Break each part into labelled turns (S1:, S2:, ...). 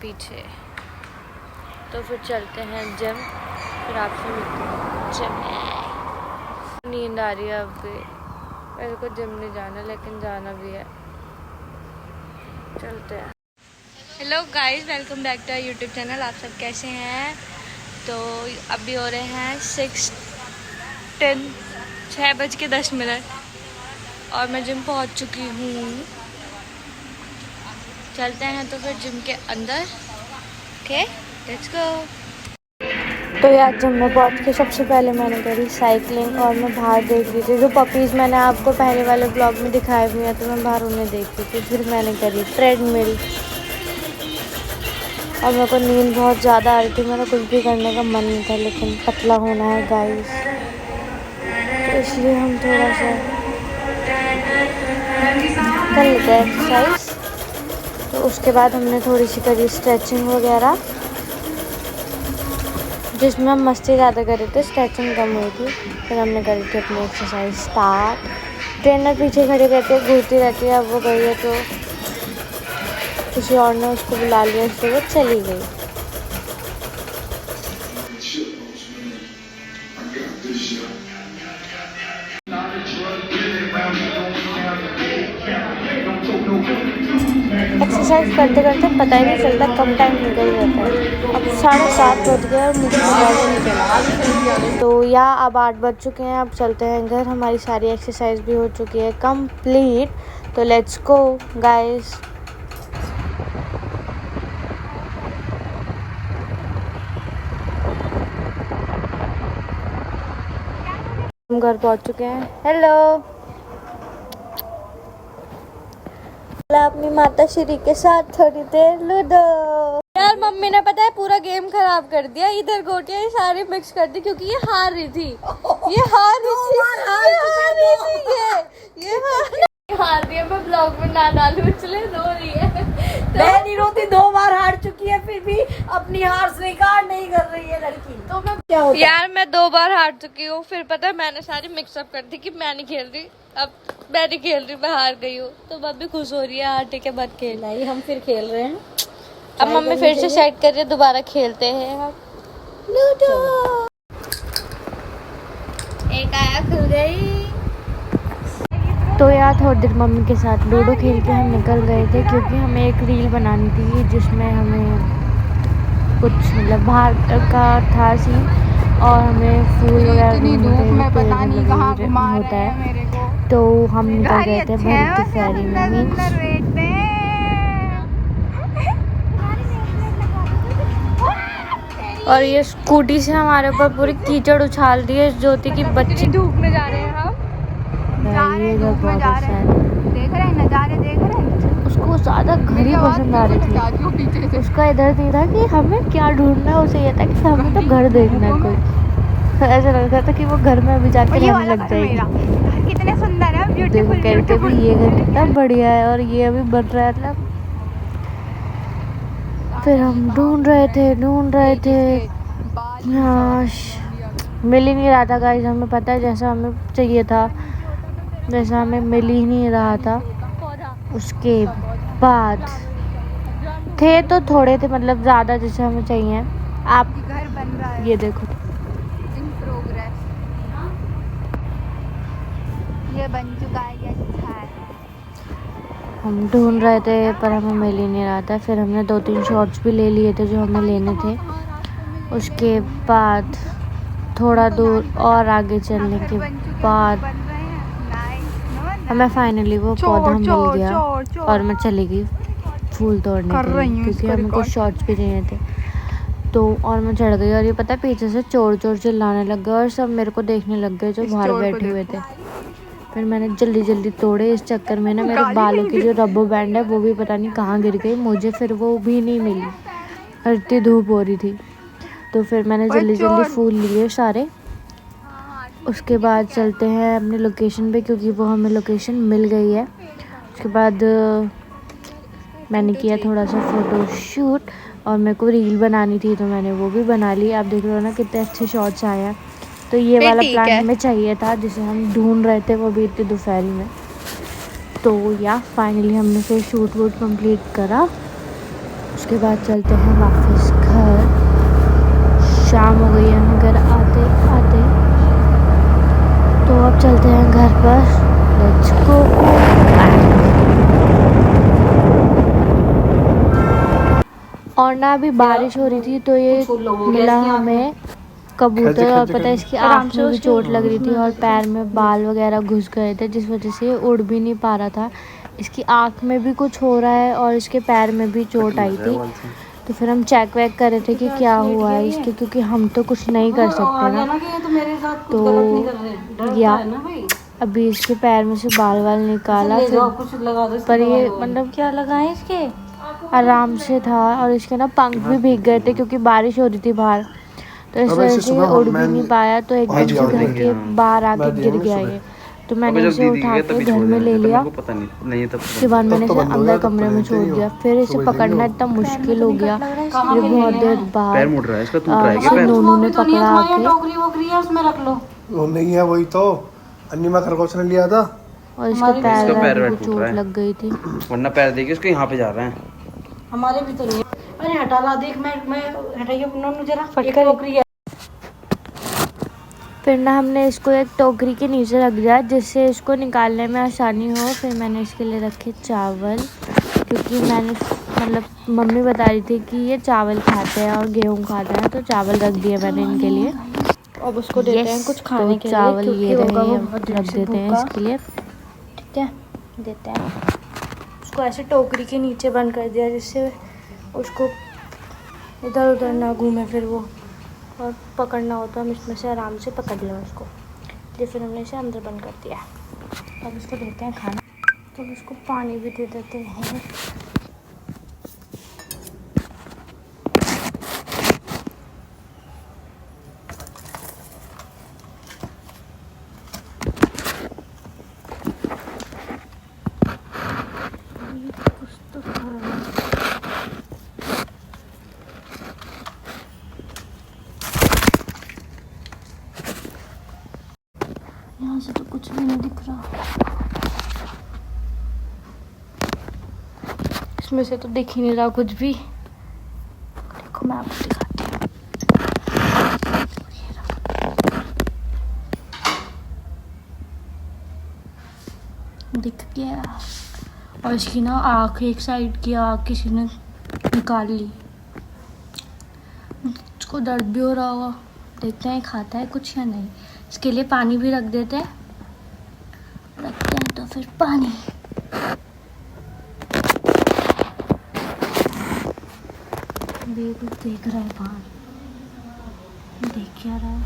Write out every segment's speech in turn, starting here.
S1: पीछे। तो फिर चलते हैं जिम, फिर आपसे मिलते हैं जिम में। नींद आ रही है अब भी, मेरे को जिम नहीं जाना लेकिन जाना भी है, चलते हैं। Hello guys, welcome back to our YouTube channel. आप सब कैसे हैं? तो अभी हो रहे हैं 6:10 और मैं जिम पहुंच चुकी हूँ। चलते हैं तो फिर जिम के अंदर। Okay, let's go. तो यार जिम में पहुंच के सबसे पहले मैंने करी साइकिलिंग और मैं बाहर देख रही थी जो पपीज़ मैंने आपको पहले वाले ब्लॉग में दिखाए हुए हैं, तो मैं बाहर उन्हें देख रही थी। फिर मैंने करी ट्रेडमिल और मेरे को नींद बहुत ज़्यादा आ रही थी, मेरा कुछ भी करने का मन नहीं था, लेकिन पतला होना है गाइस, तो इसलिए हम थोड़ा सा कर लेते हैं एक्सरसाइज। तो उसके बाद हमने थोड़ी सी करी स्ट्रेचिंग वगैरह, जिसमें हम मस्ती ज़्यादा कर रहे थे, स्ट्रेचिंग कम हुई थी। फिर हमने करी थी अपनी एक्सरसाइज स्टार्ट। ट्रेनर पीछे खड़ी रहती है, घूरती रहती है, अब वो गई है तो किसी और ने उसको बुला लिया, इसलिए वो चली गई। एक्सरसाइज करते करते पता ही नहीं चलता कब टाइम निकल जाता है। अब 7:30 बज गए और मुझे पता नहीं चला। तो या अब 8 बज चुके हैं, अब चलते हैं घर। हमारी सारी एक्सरसाइज भी हो चुकी है कंप्लीट, तो लेट्स गो गाइस। हम घर पहुंच चुके हैं। हेलो, अपनी माता श्री के साथ थोड़ी देर लूडो। यार मम्मी ने पता है पूरा गेम खराब कर दिया, इधर गोटियां ये सारी मिक्स कर दी क्योंकि ये हार रही थी, ये हार रही है। मैं ब्लॉग में ना डालूं इसलिए रो रही है।
S2: मैं नहीं रोती, 2 बार हार चुकी है फिर भी अपनी हार स्वीकार नहीं कर रही है लड़की। तो मैं क्या होता
S1: यार मैं 2 बार हार चुकी हूँ, फिर पता है मैंने सारी मिक्सअप कर दी कि मैं नहीं खेल रही, अब मैं नहीं खेल रही, मैं हार गई हूँ। तो मम्मी खुश हो रही है, हाँ ठीक है मत खेल।
S2: नहीं, हम फिर खेल रहे हैं।
S1: अब मम्मी फिर से सेट कर रही है, दोबारा खेलते हैं हम लूडो। एक आया खुल गई। तो यार थोड़ी देर मम्मी के साथ लूडो खेल के हम निकल गए थे, क्योंकि हमें एक रील बनानी थी जिसमें हमें कुछ मतलब बाहर का था सीन और हमें फूल वगैरह होता है। तो हम निकल गए थे भरती फेरी में, मीन्स और ये स्कूटी से हमारे ऊपर पूरी कीचड़ उछाल दी है। ज्योति की बच्ची
S3: धूप में जा रहे हैं हम, जा रहे हैं धूप में जा रहे हैं, देख रहे हैं नज़ारे, देख रहे हैं।
S1: उसको ज़्यादा घर ही पसंद आ रही थी, उसका इधर नहीं था कि हमें क्या ढूंढना है, उसे ये था कि हमें तो घर देखना है कोई। तो ऐसा लग रहा था कि वो घर में अभी जाके रहने लग जाएगी।
S3: घर कितने सुंदर है, ब्यूटीफुल
S1: ब्यूटीफुल। ये घर कितना बढ़िया है और ये अभी बन रहा है ना। फिर हम ढूंढ रहे थे हाँ, मिल ही नहीं रहा था गाइस। हमें पता है जैसा हमें चाहिए था वैसा हमें मिल ही नहीं रहा था। उसके बाद थे तो थोड़े थे, मतलब ज़्यादा जैसे हमें चाहिए। आप
S3: घर बन रहा है,
S1: ये देखो,
S3: इन प्रोग्रेस, ये बन चुका है, ये अच्छा है।
S1: हम ढूंढ रहे थे पर हमें मिल ही नहीं रहा था। फिर हमने 2-3 शॉट्स भी ले लिए थे जो हमें लेने थे। उसके बाद थोड़ा दूर और आगे चलने के बाद हमें फाइनली वो पौधा मिल गया और मैं चली गई फूल तोड़ने के लिए, क्योंकि हमें कुछ शॉट्स भी चाहिए थे। तो और मैं चढ़ गई और ये पता है पीछे से चोर चिल्लाने लग गए और सब मेरे को देखने लग गए जो बाहर बैठे हुए थे। फिर मैंने जल्दी तोड़े। इस चक्कर में ना मेरे बालों की जो रबर बैंड है वो भी पता नहीं कहाँ गिर गई, मुझे फिर वो भी नहीं मिली, इतनी धूप हो रही थी। तो फिर मैंने जल्दी फूल लिए सारे। उसके बाद चलते हैं अपनी लोकेशन पे, क्योंकि वो हमें लोकेशन मिल गई है। उसके बाद मैंने किया थोड़ा सा फ़ोटो शूट और मेरे को रील बनानी थी तो मैंने वो भी बना ली। आप देख रहे हो ना कितने अच्छे शॉट्स आए हैं। तो ये वाला प्लान हमें चाहिए था जिसे हम ढूंढ रहे थे, वो भी इतनी दोपहरी में। तो या फाइनली हमने फिर शूट वूट कंप्लीट करा उसके बाद चलते हैं वापस घर। शाम हो गई है हम घर आते आते, तो अब चलते हैं घर पर। Let's go. और ना अभी बारिश हो रही थी तो ये मिला हमें कबूतर, और पता है इसकी आँख में भी चोट लग रही थी और पैर में बाल वगैरह घुस गए थे, जिस वजह से ये उड़ भी नहीं पा रहा था। इसकी आँख में भी कुछ हो रहा है और इसके पैर में भी चोट आई थी। तो फिर हम चेक वेक कर रहे थे कि क्या हुआ है इसके, क्योंकि हम तो कुछ नहीं कर सकते ना। तो या अभी इसके पैर में से बाल वाल निकाला फिर, पर ये मतलब क्या लगाए इसके आराम से था, और इसके ना पंख भी भीग गए थे क्योंकि बारिश हो रही थी बाहर, तो इस वजह से ये उड़ भी नहीं पाया। तो एकदम से घर के बाहर आके गिर गया ये, तो मैंने इसे उठा के घर में ले लिया। उसके बाद मैंने इसे अंदर कमरे में छोड़ दिया। फिर इसे पकड़ना इतना मुश्किल हो गया, ये बहुत देर बाद नोनू ने पकड़ा आके।
S4: नहीं है वही तो अन्निमा खरगोश ने लिया था,
S1: और इसका पैर में चोट लग गई थी,
S5: वरना पैर देखिए उसके यहाँ पे जा रहे हैं।
S2: हमारे भी तो नहीं। अरे हटा ला, देख मैं हटाइए नोनू जरा, एक टोकरी है।
S1: फिर ना हमने इसको एक टोकरी के नीचे रख दिया जिससे इसको निकालने में आसानी हो। फिर मैंने इसके लिए रखे चावल, क्योंकि मैंने मतलब मम्मी बता रही थी कि ये चावल खाते हैं और गेहूँ खाते हैं, तो चावल रख दिए मैंने इनके लिए।
S2: अब उसको देते हैं कुछ खाने के लिए,
S1: चावल ये रख
S2: बहुत
S1: देते हैं इसके लिए।
S2: ठीक है, देते हैं उसको। ऐसे टोकरी के नीचे बंद कर दिया जिससे उसको इधर उधर ना घूमे फिर वो, और पकड़ना हो तो हम इसमें से आराम से पकड़ लें उसको। ये फिर हमने इसे अंदर बंद कर दिया। अब इसको देते हैं खाना, तो उसको पानी भी दे देते हैं। यहाँ से तो कुछ भी नहीं दिख रहा, इसमें से तो दिख ही नहीं रहा कुछ भी। देखो मैं आपको दिखाती हूँ, दिख गया। और इसकी ना आँख, एक साइड की आँख किसी ने निकाल ली। इसको दर्द भी हो रहा होगा। देखते हैं खाता है कुछ या नहीं। इसके लिए पानी भी रख देते हैं, रखते हैं तो फिर पानी। भी कुछ देख रहा है बाहर, देख क्या रहा है।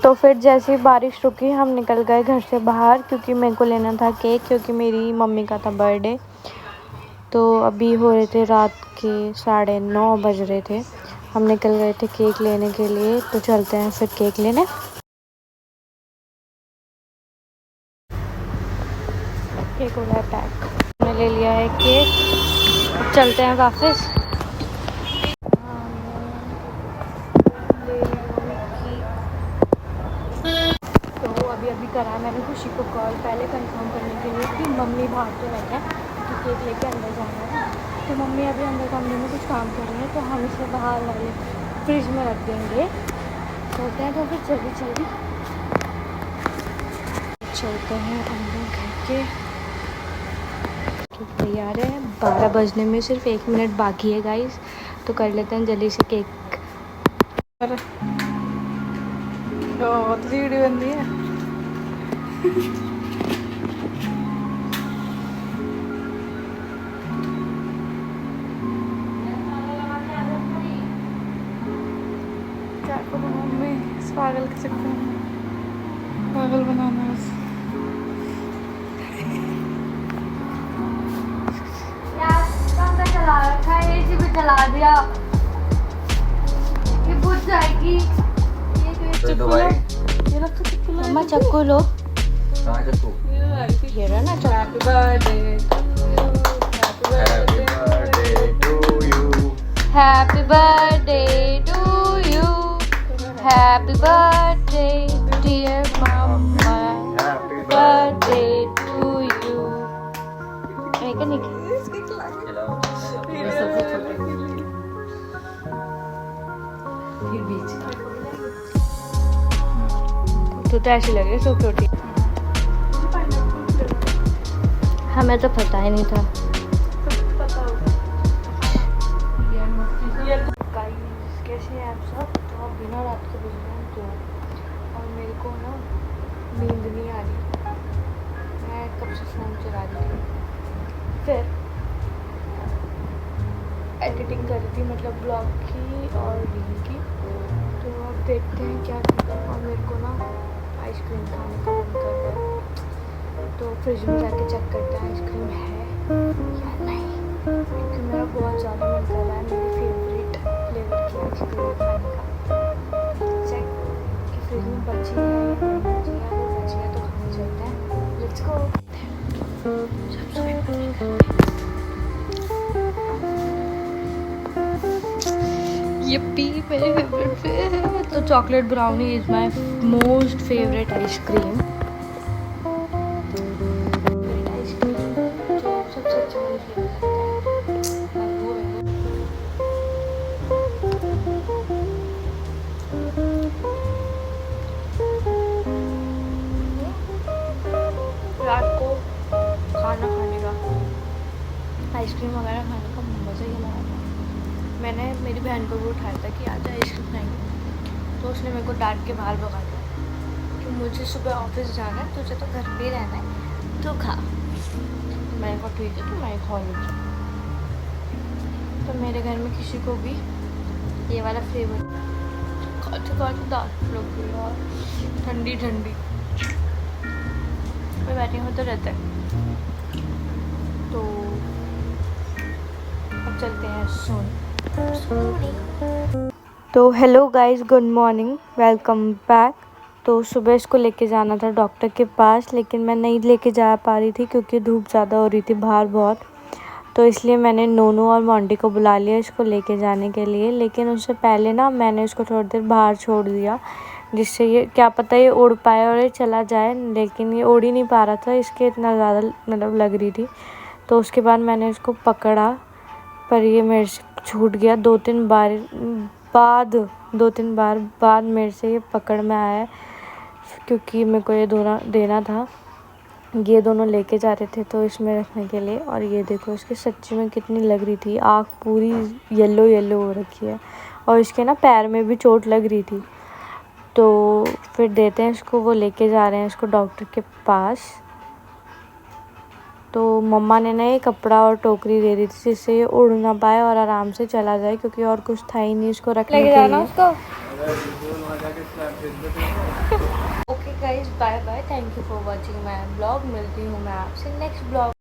S2: तो फिर जैसे ही बारिश रुकी हम निकल गए घर से बाहर, क्योंकि मेरे को लेना था केक, क्योंकि मेरी मम्मी का था बर्थडे। तो अभी हो रहे थे रात के 9:30 बज रहे थे। हम निकल गए थे केक लेने के लिए, तो चलते हैं फिर केक लेने। केक हो गया पैक, हमने ले लिया है केक। अब चलते हैं वापस। तो अभी करा मैंने खुशी को कॉल, पहले कंफर्म करने के लिए कि मम्मी बाहर तो नहीं है, तो केक लेके अंदर जाना है। तो मम्मी अभी अंदर कमरे में कुछ काम कर रही है, तो हम इसे बाहर वाले फ्रिज में रख देंगे। चलते हैं तो फिर जल्दी चलते हैं अंदर घर के। केक तैयार है, 12 बजने में सिर्फ 1 मिनट बाकी है गाइस, तो कर लेते हैं जल्दी से केक।
S3: वीडियो बन रही है। क्या करूँ मम्मी, इस पागल के चक्कर में पागल बनाना है।
S1: चला रखा है, एसी भी चला दिया, ये बुझ जाएगी। मम्मा चक्कू लो, ये रहा ना चक्कू। Happy birthday to you, happy birthday dear मम्मा, बर्थडे टू यू।
S2: तू तो ऐसी लग रही सो छोटी। हमें तो पता ही नहीं था। कैसे हैं आप सब? तो अब बिना रात के बज रहे हैं 2 और मेरे को ना नींद नहीं आ रही। मैं कब से फ़ोन चला रही थी, फिर एडिटिंग कर रही थी, मतलब ब्लॉग की और रील की। तो अब देखते हैं क्या करते हैं। और मेरे को ना आइसक्रीम खाने का मन कर रहा है, तो फ्रिज में जाके चेक करते हैं आइसक्रीम है या नहीं, क्योंकि मेरा बहुत ज़्यादा मन कर रहा है मेरी फेवरेट फ्लेवर की आइसक्रीम खाने का। चेक कि फ्रिज में बची है या नहीं बची है। अगर बची है तो खाने चलते हैं। Let's go. सब सुबह यप्पी मेरी फेवरेट। तो chocolate brownie is my most favourite ice cream. जो सबसे अच्छा मुझे फ्लेवर लगता है वो है। रात को खाना खाने का, आइसक्रीम वगैरह खाने का मज़ा ही लगा था। मैंने मेरी बहन को भी उठाया था कि आज आइसक्रीम खाएंगे, तो उसने मेरे को डांट के बाहर भगा दिया कि मुझे सुबह ऑफिस जाना है, तुझे तो घर पे ही रहना है, तो खा। मैंने कहा ठीक है, तो मैं खा लूँगी। तो मेरे घर में किसी को भी ये वाला फ्लेवर खाते खाते दांत लग गई और ठंडी ठंडी मैं बैठी होते रहता है। तो अब चलते हैं सोने। तो hello guys, good morning, welcome back. तो सुबह इसको लेके जाना था डॉक्टर के पास, लेकिन मैं नहीं लेके जा पा रही थी क्योंकि धूप ज़्यादा हो रही थी बाहर बहुत। तो इसलिए मैंने नोनू और मोंटी को बुला लिया इसको लेके जाने के लिए। लेकिन उससे पहले ना मैंने इसको थोड़ी देर बाहर छोड़ दिया, जिससे ये क्या पता ये उड़ पाए और ये चला जाए, लेकिन ये उड़ ही नहीं पा रहा था, इसके इतना ज़्यादा मतलब लग रही थी। तो उसके बाद मैंने इसको पकड़ा, पर ये मेरे से छूट गया। 2-3 बार बाद मेरे से ये पकड़ में आया, क्योंकि मेरे को ये देना था। ये दोनों लेके जा रहे थे तो इसमें रखने के लिए। और ये देखो इसके सच्ची में कितनी लग रही थी, आँख पूरी येलो येलो हो रखी है, और इसके ना पैर में भी चोट लग रही थी। तो फिर देते हैं इसको, वो लेके जा रहे हैं इसको डॉक्टर के पास। तो मम्मा ने ना ये कपड़ा और टोकरी दे दी थी, जिससे ये उड़ ना पाए और आराम से चला जाए, क्योंकि और कुछ था ही नहीं इसको रखने के लिए। Okay guys, bye bye, thank you for watching my blog. मिलती हूँ मैं आपसे नेक्स्ट ब्लॉग